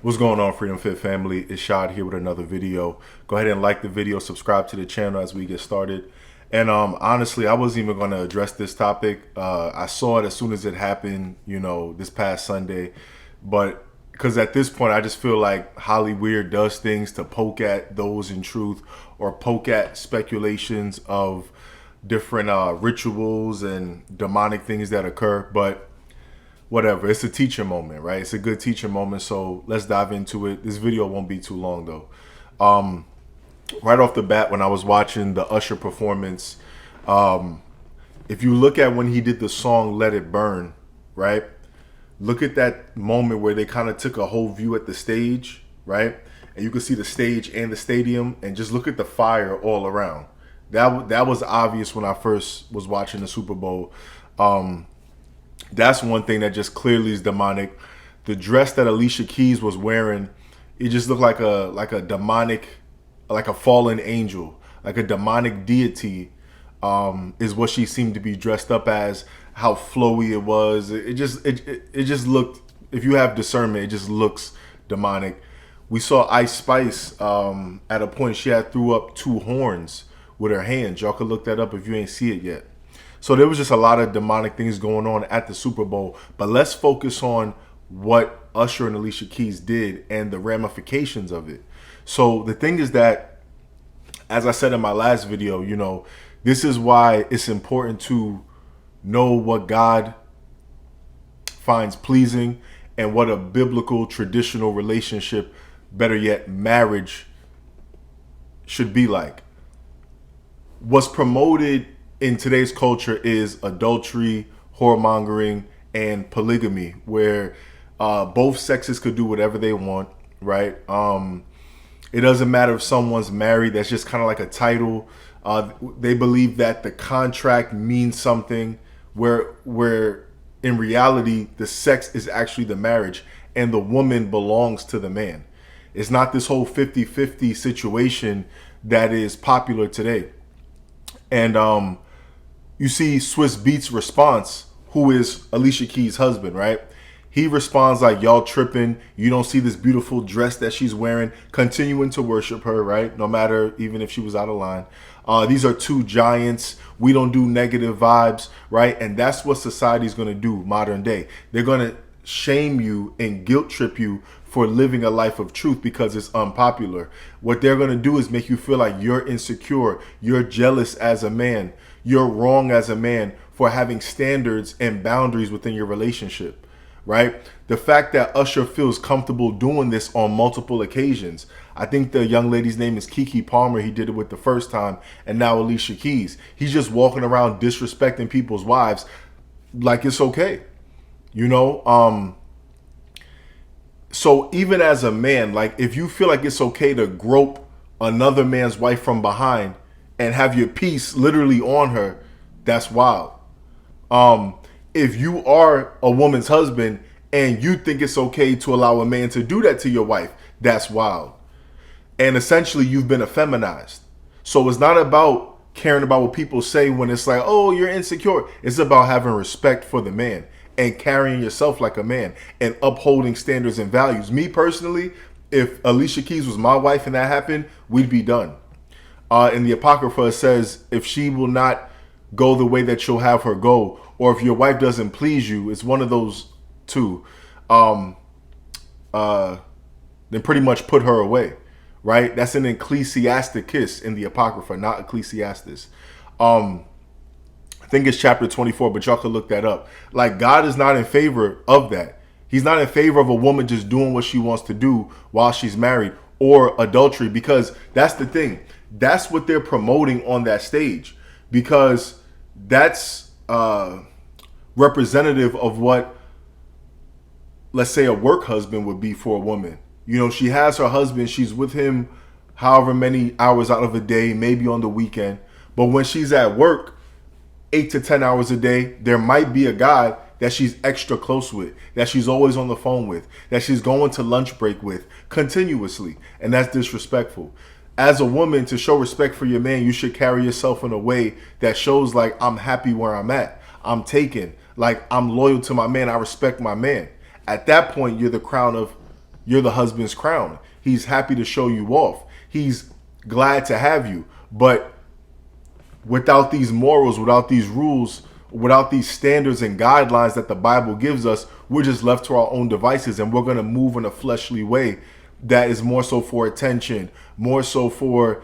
What's going on, Freedom Fit family? It's Shad here with another video. Go ahead and like the video, subscribe to the channel as we get started. And honestly, I wasn't even going to address this topic. I saw it as soon as it happened, this past Sunday. But because at this point, I just feel like Holly Weird does things to poke at those in truth or poke at speculations of different rituals and demonic things that occur. But whatever, it's a teacher moment, right? It's a good teacher moment, so let's dive into it. This video won't be too long though. Right off the bat, when I was watching the Usher performance, if you look at when he did the song Let It Burn, right? Look at that moment where they kind of took a whole view at the stage, right? And you can see the stage and the stadium, and just look at the fire all around. That was obvious when I first was watching the Super Bowl. That's one thing that just clearly is demonic. The dress that Alicia Keys was wearing, it just looked like a demonic, like a fallen angel, like a demonic deity, is what she seemed to be dressed up as. How flowy it was. It just looked. If you have discernment, it just looks demonic. We saw Ice Spice at a point. She had threw up two horns with her hands. Y'all could look that up if you ain't see it yet. So there was just a lot of demonic things going on at the Super Bowl. But let's focus on what Usher and Alicia Keys did and the ramifications of it. So the thing is that, as I said in my last video, this is why it's important to know what God finds pleasing and what a biblical, traditional relationship, better yet, marriage, should be like. What's promoted in today's culture is adultery, whoremongering, and polygamy, where both sexes could do whatever they want, right? It doesn't matter if someone's married. That's just kind of like a title. They believe that the contract means something, where in reality, the sex is actually the marriage, and the woman belongs to the man. It's not this whole 50-50 situation that is popular today. And you see Swiss Beats' response, who is Alicia Keys' husband, right? He responds like, y'all tripping. You don't see this beautiful dress that she's wearing, continuing to worship her, right? No matter, even if she was out of line. These are two giants. We don't do negative vibes, right? And that's what society's going to do modern day. They're going to shame you and guilt trip you for living a life of truth because it's unpopular. What they're going to do is make you feel like you're insecure. You're jealous as a man. You're wrong as a man for having standards and boundaries within your relationship, right? The fact that Usher feels comfortable doing this on multiple occasions. I think the young lady's name is Keke Palmer. He did it with the first time, and now Alicia Keys. He's just walking around disrespecting people's wives like it's okay, So even as a man, like if you feel like it's okay to grope another man's wife from behind and have your piece literally on her, that's wild. If you are a woman's husband and you think it's okay to allow a man to do that to your wife, that's wild. And essentially you've been effeminized. So it's not about caring about what people say when it's like, oh, you're insecure. It's about having respect for the man and carrying yourself like a man and upholding standards and values. Me personally, if Alicia Keys was my wife and that happened, we'd be done. In the Apocrypha, it says, if she will not go the way that you'll have her go, or if your wife doesn't please you, it's one of those two, then pretty much put her away, right? That's an Ecclesiasticus in the Apocrypha, not Ecclesiastes. I think it's chapter 24, but y'all could look that up. Like, God is not in favor of that. He's not in favor of a woman just doing what she wants to do while she's married, or adultery, because that's the thing. That's what they're promoting on that stage, because that's representative of what, let's say, a work husband would be for a woman. She has her husband, she's with him however many hours out of a day, maybe on the weekend. But when she's at work, 8 to 10 hours a day, there might be a guy that she's extra close with, that she's always on the phone with, that she's going to lunch break with continuously. And that's disrespectful. As a woman, to show respect for your man, you should carry yourself in a way that shows like, I'm happy where I'm at. I'm taken. Like, I'm loyal to my man. I respect my man. At that point, you're the crown of you're the husband's crown. He's happy to show you off. He's glad to have you. But without these morals, without these rules, without these standards and guidelines that the Bible gives us, we're just left to our own devices, and we're going to move in a fleshly way that is more so for attention, more so for,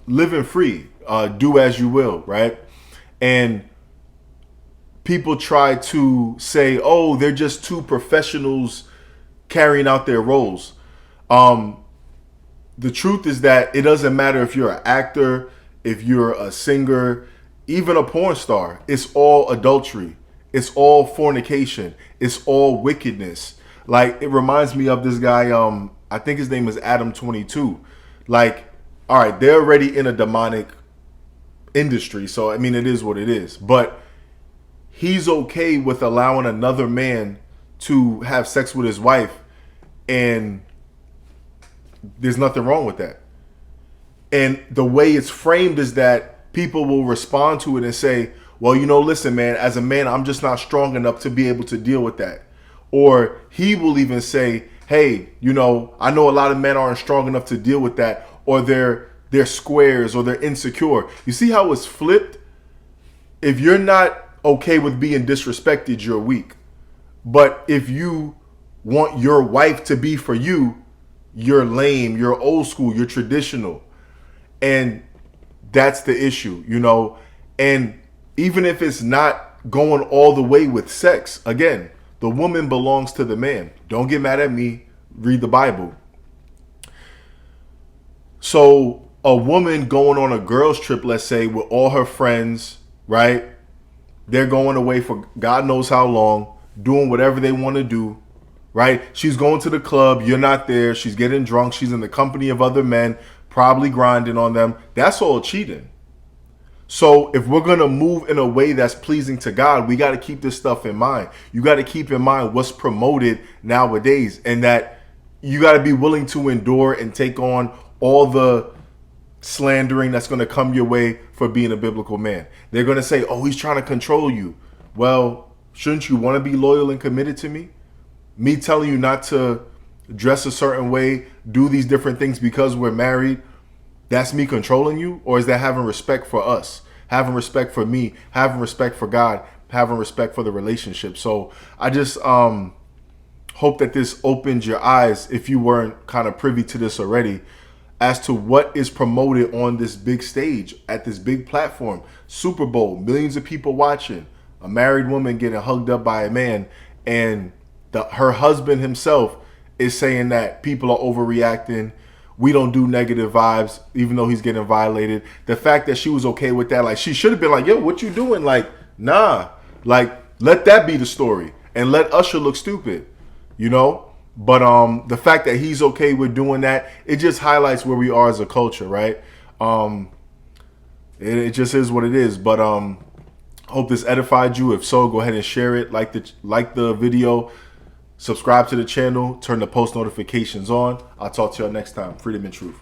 living free, do as you will, right? And people try to say, oh, they're just two professionals carrying out their roles. The truth is that it doesn't matter if you're an actor, if you're a singer, even a porn star. It's all adultery. It's all fornication. It's all wickedness. Like, it reminds me of this guy, I think his name is Adam22. Like, all right, they're already in a demonic industry, so I mean, it is what it is. But he's okay with allowing another man to have sex with his wife, and there's nothing wrong with that. And the way it's framed is that people will respond to it and say, well, listen, man, as a man, I'm just not strong enough to be able to deal with that. Or he will even say, hey, I know a lot of men aren't strong enough to deal with that, or they're squares, or they're insecure. You see how it's flipped? If you're not okay with being disrespected, you're weak. But if you want your wife to be for you, you're lame, you're old school, you're traditional. And that's the issue, And even if it's not going all the way with sex, again, the woman belongs to the man. Don't get mad at me. Read the Bible. So a woman going on a girls trip, let's say, with all her friends, right? They're going away for God knows how long, doing whatever they want to do, right? She's going to the club. You're not there. She's getting drunk. She's in the company of other men, probably grinding on them. That's all cheating. So if we're going to move in a way that's pleasing to God, we got to keep this stuff in mind. You got to keep in mind what's promoted nowadays, and that you got to be willing to endure and take on all the slandering that's going to come your way for being a biblical man. They're going to say, oh, he's trying to control you. Well, shouldn't you want to be loyal and committed to me? Me telling you not to dress a certain way, do these different things because we're married, that's me controlling you? Or is that having respect for us, having respect for me, having respect for God, having respect for the relationship? So I just hope that this opens your eyes, if you weren't kind of privy to this already, as to what is promoted on this big stage, at this big platform. Super Bowl, millions of people watching, a married woman getting hugged up by a man, and her husband himself is saying that people are overreacting. We don't do negative vibes, even though he's getting violated. The fact that she was okay with that, like, she should have been like, yo, what you doing? Like, nah, like, let that be the story and let Usher look stupid, But the fact that he's okay with doing that, it just highlights where we are as a culture, right? It just is what it is. But hope this edified you. If so, go ahead and share it, like the video, subscribe to the channel, turn the post notifications on. I'll talk to y'all next time. Freedom and truth.